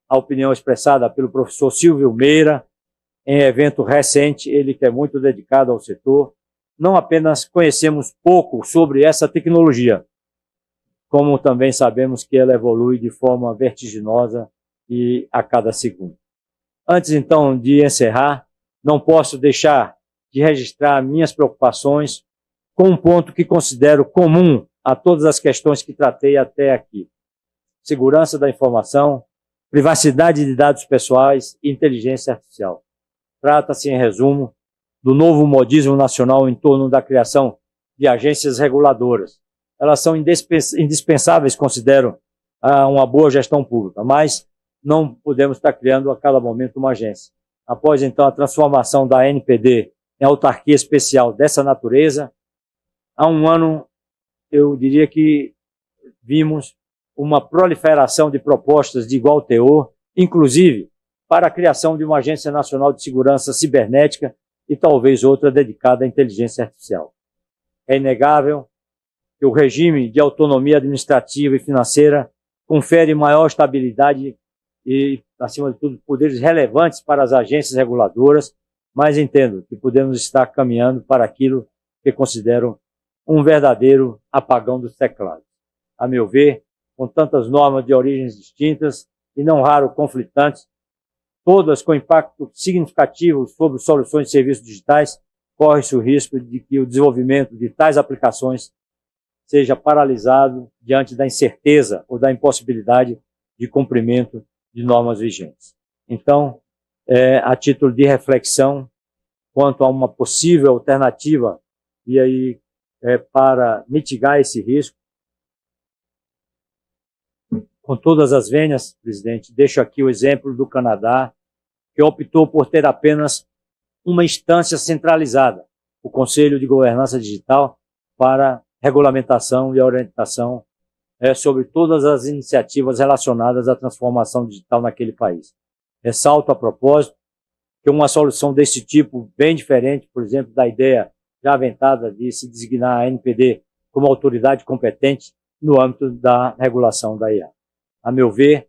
a opinião expressada pelo professor Silvio Meira, em evento recente, ele que é muito dedicado ao setor, não apenas conhecemos pouco sobre essa tecnologia, como também sabemos que ela evolui de forma vertiginosa e a cada segundo. Antes, então, de encerrar, não posso deixar de registrar minhas preocupações com um ponto que considero comum a todas as questões que tratei até aqui: segurança da informação, privacidade de dados pessoais e inteligência artificial. Trata-se, em resumo, do novo modismo nacional em torno da criação de agências reguladoras. Elas são indispensáveis, considero, a uma boa gestão pública, mas não podemos estar criando a cada momento uma agência. Após, então, a transformação da ANPD em autarquia especial dessa natureza, há um ano, eu diria que vimos uma proliferação de propostas de igual teor, inclusive para a criação de uma Agência Nacional de Segurança Cibernética e talvez outra dedicada à inteligência artificial. É inegável que o regime de autonomia administrativa e financeira confere maior estabilidade e, acima de tudo, poderes relevantes para as agências reguladoras, mas entendo que podemos estar caminhando para aquilo que considero um verdadeiro apagão dos teclados. A meu ver, com tantas normas de origens distintas e não raro conflitantes, todas com impacto significativo sobre soluções de serviços digitais, corre-se o risco de que o desenvolvimento de tais aplicações seja paralisado diante da incerteza ou da impossibilidade de cumprimento de normas vigentes. Então, a título de reflexão quanto a uma possível alternativa e aí para mitigar esse risco, com todas as vênias, presidente, deixo aqui o exemplo do Canadá, que optou por ter apenas uma instância centralizada, o Conselho de Governança Digital, para regulamentação e orientação sobre todas as iniciativas relacionadas à transformação digital naquele país. Ressalto a propósito que uma solução desse tipo, bem diferente, por exemplo, da ideia já aventada de se designar a ANPD como autoridade competente no âmbito da regulação da IA. A meu ver,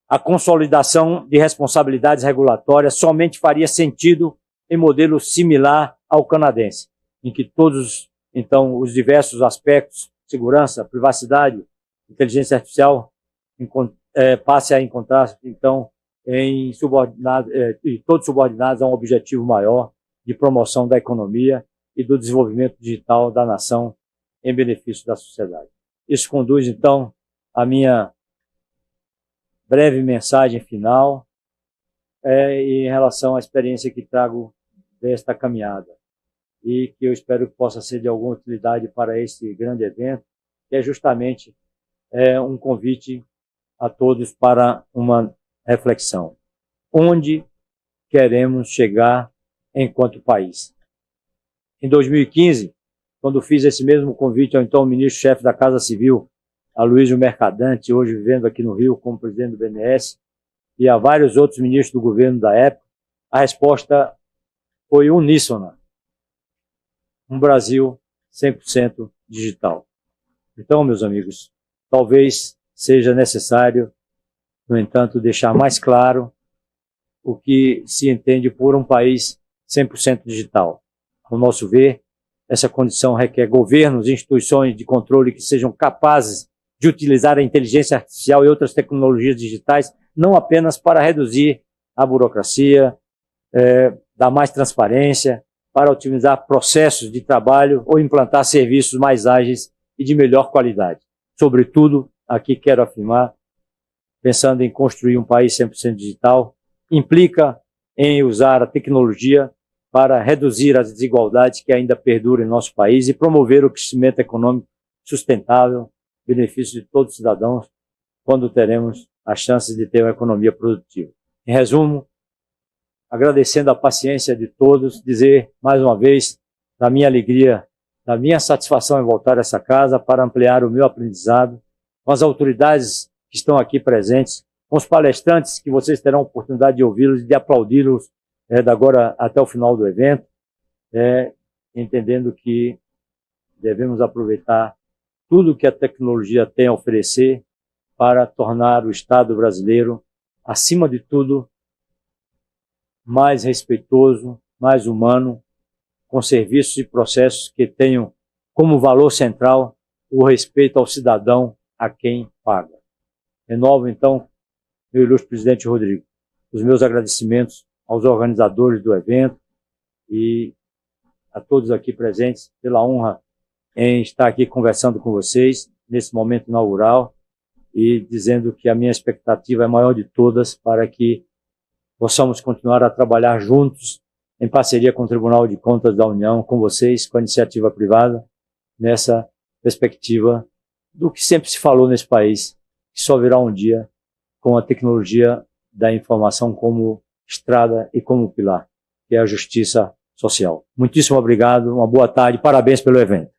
a consolidação de responsabilidades regulatórias somente faria sentido em modelo similar ao canadense, em que todos, então, os diversos aspectos, segurança, privacidade, inteligência artificial, passe a encontrar, então, em todos subordinados a um objetivo maior de promoção da economia e do desenvolvimento digital da nação em benefício da sociedade. Isso conduz, então, a minha breve mensagem final em relação à experiência que trago desta caminhada e que eu espero que possa ser de alguma utilidade para este grande evento, que é justamente um convite a todos para uma reflexão. Onde queremos chegar enquanto país? Em 2015, quando fiz esse mesmo convite ao então ministro-chefe da Casa Civil, Aloysio Mercadante, hoje vivendo aqui no Rio como presidente do BNDES, e a vários outros ministros do governo da época, a resposta foi uníssona. Um Brasil 100% digital. Então, meus amigos, talvez seja necessário, no entanto, deixar mais claro o que se entende por um país 100% digital. Ao nosso ver, essa condição requer governos e instituições de controle que sejam capazes de utilizar a inteligência artificial e outras tecnologias digitais, não apenas para reduzir a burocracia, dar mais transparência, para otimizar processos de trabalho ou implantar serviços mais ágeis e de melhor qualidade. Sobretudo, aqui quero afirmar, pensando em construir um país 100% digital, implica em usar a tecnologia para reduzir as desigualdades que ainda perduram em nosso país e promover o crescimento econômico sustentável, benefício de todos os cidadãos, quando teremos a chance de ter uma economia produtiva. Em resumo, agradecendo a paciência de todos, dizer mais uma vez da minha alegria, da minha satisfação em voltar a essa casa para ampliar o meu aprendizado com as autoridades que estão aqui presentes, com os palestrantes que vocês terão a oportunidade de ouvi-los e de aplaudi-los da agora até o final do evento, entendendo que devemos aproveitar tudo que a tecnologia tem a oferecer para tornar o Estado brasileiro, acima de tudo, mais respeitoso, mais humano, com serviços e processos que tenham como valor central o respeito ao cidadão a quem paga. Renovo, então, meu ilustre presidente Rodrigo, os meus agradecimentos aos organizadores do evento e a todos aqui presentes pela honra em estar aqui conversando com vocês nesse momento inaugural e dizendo que a minha expectativa é a maior de todas para que possamos continuar a trabalhar juntos em parceria com o Tribunal de Contas da União, com vocês, com a iniciativa privada, nessa perspectiva do que sempre se falou nesse país, que só virá um dia com a tecnologia da informação como estrada e como pilar, que é a justiça social. Muitíssimo obrigado, uma boa tarde, parabéns pelo evento.